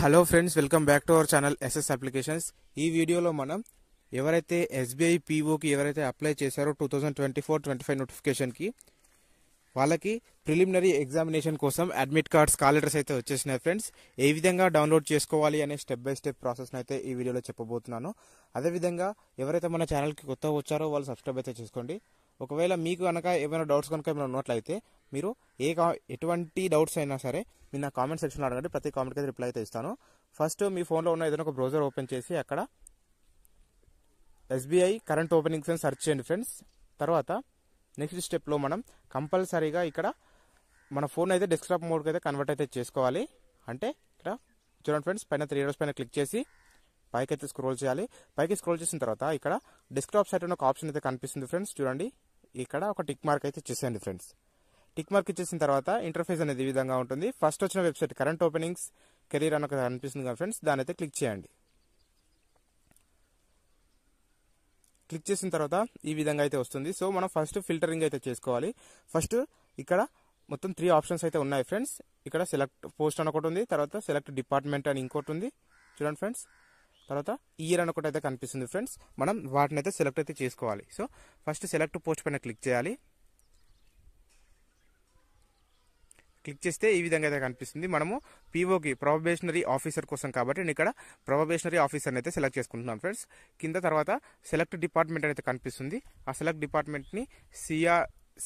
Hello friends, welcome back to our channel SS applications. ఈ వీడియోలో మనం ఎవరైతే ఎస్బీఐ పీఓకి ఎవరైతే అప్లై చేశారో 2024-25 నోటిఫికేషన్కి వాళ్ళకి ప్రిలిమినరీ ఎగ్జామినేషన్ కోసం అడ్మిట్ కార్డ్స్, కాల్ లెటర్స్ అయితే వచ్చేసినాయి ఫ్రెండ్స్. ఏ విధంగా డౌన్లోడ్ చేసుకోవాలి అనే స్టెప్ బై స్టెప్ ప్రాసెస్ని అయితే ఈ వీడియోలో చెప్పబోతున్నాను. అదేవిధంగా ఎవరైతే మన ఛానల్కి కొత్తగా వచ్చారో వాళ్ళు సబ్స్క్రైబ్ అయితే చేసుకోండి. ఒకవేళ మీకు కనుక ఏమైనా డౌట్స్ కనుక ఏమైనా ఉన్నట్లయితే మీరు ఎటువంటి డౌట్స్ అయినా సరే మీరు నా కామెంట్ సెక్షన్లో అడగండి. ప్రతి కామెంట్కి అయితే రిప్లై అయితే ఇస్తాను. ఫస్ట్ మీ ఫోన్లో ఉన్న ఏదైనా ఒక బ్రౌజర్ ఓపెన్ చేసి అక్కడ ఎస్బీఐ కరెంట్ ఓపెనింగ్స్ అని సెర్చ్ చేయండి ఫ్రెండ్స్. తర్వాత నెక్స్ట్ స్టెప్లో మనం కంపల్సరీగా ఇక్కడ మన ఫోన్ అయితే డెస్క్టాప్ మోడ్కి అయితే కన్వర్ట్ అయితే చేసుకోవాలి. అంటే ఇక్కడ చూడండి ఫ్రెండ్స్, పైన 3 డోర్స్ పైన క్లిక్ చేసి పైకి అయితే స్క్రోల్ చేయాలి. పైకి స్క్రోల్ చేసిన తర్వాత ఇక్కడ డెస్క్టాప్ సైట్ ఒక ఆప్షన్ అయితే కనిపిస్తుంది ఫ్రెండ్స్. చూడండి, ఇక్కడ ఒక టిక్ మార్క్ అయితే ఇచ్చేసేయండి ఫ్రెండ్స్. టిక్ మార్క్ ఇచ్చేసిన తర్వాత ఇంటర్ఫేస్ అనేది ఈ విధంగా ఉంటుంది. ఫస్ట్ వచ్చిన వెబ్సైట్ కరెంట్ ఓపెనింగ్స్ కెరీర్ అని ఒక కనిపిస్తుంది కదా ఫ్రెండ్స్, దాని అయితే క్లిక్ చేయండి. క్లిక్ చేసిన తర్వాత ఈ విధంగా అయితే వస్తుంది. సో మనం ఫస్ట్ ఫిల్టరింగ్ అయితే చేసుకోవాలి. ఫస్ట్ ఇక్కడ మొత్తం 3 ఆప్షన్స్ అయితే ఉన్నాయి ఫ్రెండ్స్. ఇక్కడ సెలెక్ట్ పోస్ట్ అని ఒకటి ఉంది, తర్వాత సెలెక్ట్ డిపార్ట్మెంట్ అని ఇంకోటి ఉంది చూడండి ఫ్రెండ్స్, తర్వాత ఇయర్ అని ఒకటి అయితే కనిపిస్తుంది ఫ్రెండ్స్. మనం వాటిని అయితే సెలెక్ట్ అయితే చేసుకోవాలి. సో ఫస్ట్ సెలెక్ట్ పోస్ట్ పైన క్లిక్ చేయాలి. క్లిక్ చేస్తే ఈ విధంగా అయితే కనిపిస్తుంది. మనము పీఓకి ప్రొబేషనరీ ఆఫీసర్ కోసం కాబట్టి నేను ఇక్కడ ప్రొబేషనరీ ఆఫీసర్ అయితే సెలెక్ట్ చేసుకుంటున్నాను ఫ్రెండ్స్. కింద తర్వాత సెలెక్ట్ డిపార్ట్మెంట్ అయితే కనిపిస్తుంది. ఆ సెలెక్ట్ డిపార్ట్మెంట్ని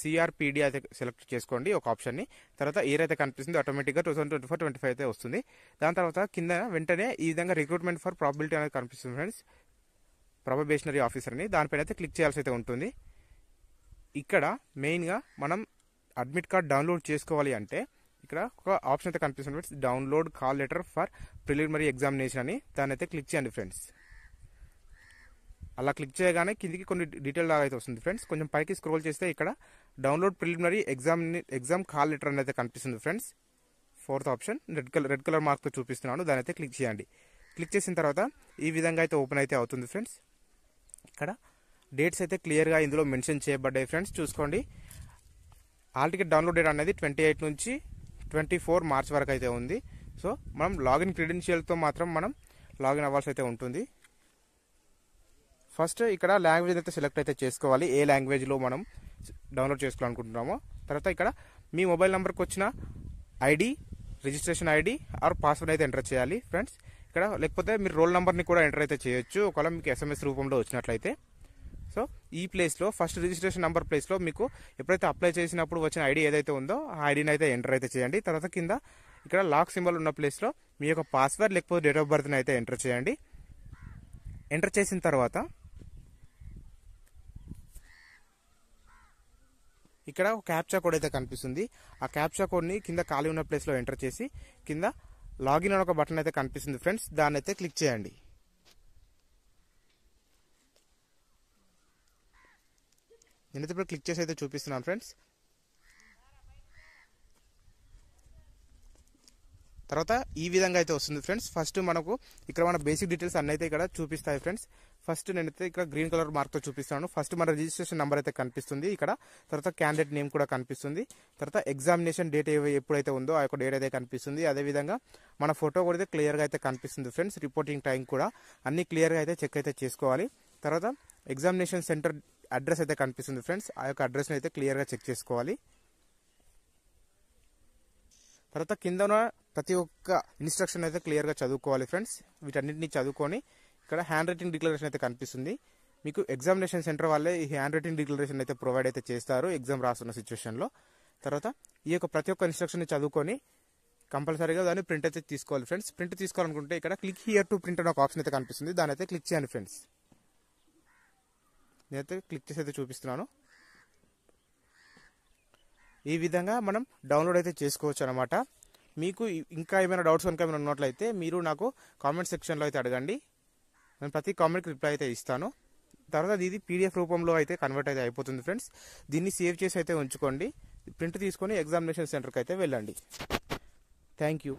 సిఆర్పిడి అయితే సెలెక్ట్ చేసుకోండి ఒక ఆప్షన్ని. తర్వాత ఇయర్ అయితే కనిపిస్తుంది, ఆటోమేటిక్గా 2024-25 అయితే వస్తుంది. దాని తర్వాత కింద వెంటనే ఈ విధంగా రిక్రూట్మెంట్ ఫర్ ప్రాబిలిటీ అనేది కనిపిస్తుంది ఫ్రెండ్స్, ప్రొబేషనరీ ఆఫీసర్ని. దానిపైన అయితే క్లిక్ చేయాల్సి అయితే ఉంటుంది. ఇక్కడ మెయిన్గా మనం అడ్మిట్ కార్డ్ డౌన్లోడ్ చేసుకోవాలి అంటే ఇక్కడ ఒక ఆప్షన్ అయితే కనిపిస్తుంది friends, download call letter for preliminary examination అని. దాని అయితే క్లిక్ చేయండి ఫ్రెండ్స్. అలా క్లిక్ చేయగానే కిందికి కొన్ని డీటెయిల్ లాగా అయితే వస్తుంది ఫ్రెండ్స్. కొంచెం పైకి స్క్రోల్ చేస్తే ఇక్కడ download preliminary exam call letter అని అయితే కనిపిస్తుంది friends. 4th option red colour మార్క్తో చూపిస్తున్నాను, దాని అయితే క్లిక్ చేయండి. క్లిక్ చేసిన తర్వాత ఈ విధంగా అయితే ఓపెన్ అయితే అవుతుంది ఫ్రెండ్స్. ఇక్కడ డేట్స్ అయితే క్లియర్గా ఇందులో మెన్షన్ చేయబడ్డాయి ఫ్రెండ్స్, చూసుకోండి. హాల్ టికెట్ డౌన్లోడ్ డేట్ అనేది 28 నుంచి 24 మార్చ్ వరకు అయితే ఉంది. సో మనం లాగిన్ క్రెడెన్షియల్తో మాత్రం మనం లాగిన్ అవ్వాల్సి అయితే ఉంటుంది. ఫస్ట్ ఇక్కడ లాంగ్వేజ్ అయితే సెలెక్ట్ అయితే చేసుకోవాలి, ఏ లాంగ్వేజ్లో మనం డౌన్లోడ్ చేసుకోవాలనుకుంటున్నామో. తర్వాత ఇక్కడ మీ మొబైల్ నెంబర్కి వచ్చిన ID, registration ID are password అయితే ఎంటర్ చేయాలి ఫ్రెండ్స్. ఇక్కడ లేకపోతే మీరు రోల్ నెంబర్ని కూడా ఎంటర్ అయితే చేయొచ్చు ఒకవేళ మీకు SMS రూపంలో వచ్చినట్లయితే. సో ఈ ప్లేస్లో ఫస్ట్ రిజిస్ట్రేషన్ నెంబర్ ప్లేస్లో మీకు ఎప్పుడైతే అప్లై చేసినప్పుడు వచ్చిన ఐడి ఏదైతే ఉందో ఆ ఐడిని అయితే ఎంటర్ అయితే చేయండి. తర్వాత కింద ఇక్కడ లాక్ సింబల్ ఉన్న ప్లేస్లో మీ యొక్క పాస్వర్డ్ లేకపోతే డేట్ ఆఫ్ బర్త్ని అయితే ఎంటర్ చేయండి. ఎంటర్ చేసిన తర్వాత ఇక్కడ ఒక క్యాప్చా కోడ్ అయితే కనిపిస్తుంది. ఆ క్యాప్చా కోడ్ని కింద ఖాళీ ఉన్న ప్లేస్లో ఎంటర్ చేసి కింద లాగిన్ అని ఒక బటన్ అయితే కనిపిస్తుంది ఫ్రెండ్స్, దాన్ని అయితే క్లిక్ చేయండి. నేనైతే ఇప్పుడు క్లిక్ చేసి అయితే చూపిస్తున్నాను ఫ్రెండ్స్. తర్వాత ఈ విధంగా అయితే వస్తుంది ఫ్రెండ్స్. ఫస్ట్ మనకు ఇక్కడ మన బేసిక్ డీటెయిల్స్ అన్నీ అయితే ఇక్కడ చూపిస్తాయి ఫ్రెండ్స్. ఫస్ట్ నేనైతే ఇక్కడ గ్రీన్ కలర్ మార్క్తో చూపిస్తాను. ఫస్ట్ మన రిజిస్ట్రేషన్ నెంబర్ అయితే కనిపిస్తుంది ఇక్కడ. తర్వాత క్యాండిడేట్ నేమ్ కూడా కనిపిస్తుంది. తర్వాత ఎగ్జామినేషన్ డేట్ ఎప్పుడైతే ఉందో ఆ యొక్క డేట్ అయితే కనిపిస్తుంది. అదేవిధంగా మన ఫోటో కూడా అయితే క్లియర్గా అయితే కనిపిస్తుంది ఫ్రెండ్స్. రిపోర్టింగ్ టైం కూడా అన్ని క్లియర్గా అయితే చెక్ అయితే చేసుకోవాలి. తర్వాత ఎగ్జామినేషన్ సెంటర్ అడ్రస్ అయితే కనిపిస్తుంది ఫ్రెండ్స్, ఆ యొక్క అడ్రస్ని అయితే క్లియర్గా చెక్ చేసుకోవాలి. తర్వాత కింద ఉన్న ప్రతి ఒక్క ఇన్స్ట్రక్షన్ అయితే క్లియర్గా చదువుకోవాలి ఫ్రెండ్స్. వీటన్నింటినీ చదువుకొని ఇక్కడ హ్యాండ్ రైటింగ్ డిక్లరేషన్ అయితే కనిపిస్తుంది. మీకు ఎగ్జామినేషన్ సెంటర్ వాళ్ళే ఈ హ్యాండ్ రైటింగ్ డిక్లరేషన్ అయితే ప్రొవైడ్ అయితే చేస్తారు ఎగ్జామ్ రాస్తున్న సిచ్యువేషన్లో. తర్వాత ఈ యొక్క ప్రతి ఒక్క ఇన్స్ట్రక్షన్ని చదువుకొని కంపల్సరీగా దాన్ని ప్రింట్ అయితే తీసుకోవాలి ఫ్రెండ్స్. ప్రింట్ తీసుకోవాలనుకుంటే ఇక్కడ క్లిక్ హియర్ టు ప్రింట్ అనే ఒక ఆప్షన్ అయితే కనిపిస్తుంది, దాని అయితే క్లిక్ చేయండి ఫ్రెండ్స్. నేనైతే క్లిక్ చేసి అయితే చూపిస్తున్నాను. ఈ విధంగా మనం డౌన్లోడ్ అయితే చేసుకోవచ్చు అనమాట. మీకు ఇంకా ఏమైనా డౌట్స్ కనుక ఏమైనా ఉన్నట్లయితే మీరు నాకు కామెంట్ సెక్షన్లో అయితే అడగండి, నేను ప్రతి కామెంట్కి రిప్లై అయితే ఇస్తాను. తర్వాత ఇది PDF రూపంలో అయితే కన్వర్ట్ అయితే అయిపోతుంది ఫ్రెండ్స్. దీన్ని సేవ్ చేసి అయితే ఉంచుకోండి. ప్రింట్ తీసుకొని ఎగ్జామినేషన్ సెంటర్కి అయితే వెళ్ళండి. Thank you.